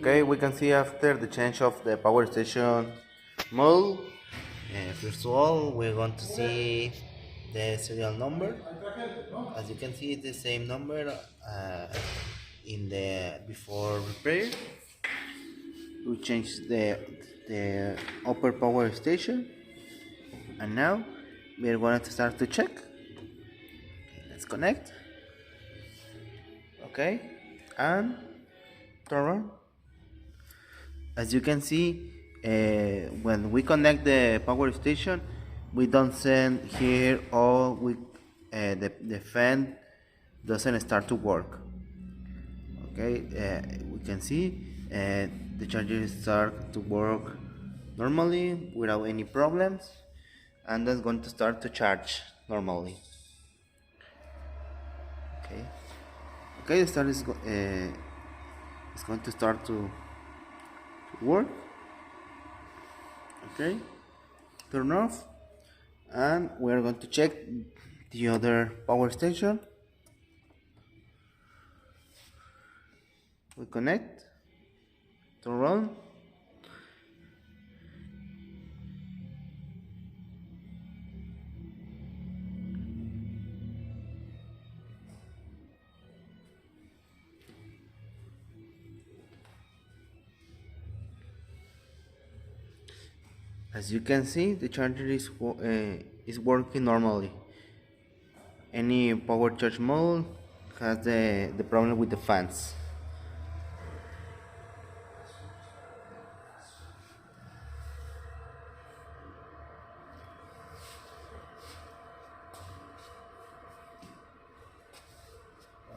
Okay, we can see after the change of the power station mode. First of all, we're going to see the serial number. As you can see, it's the same number in the before repair. We change the upper power station, and now we are going to start to check. Let's connect. Okay, and turn on. As you can see, when we connect the power station, we don't send here or the fan doesn't start to work. Okay, we can see the charger start to work normally without any problems, and that's going to start to charge normally. Okay, okay, the start is going to start to work. Okay, turn off, and we're going to check the other power station. We connect, turn on. As you can see, the charger is working normally. Any power charge mode has the problem with the fans.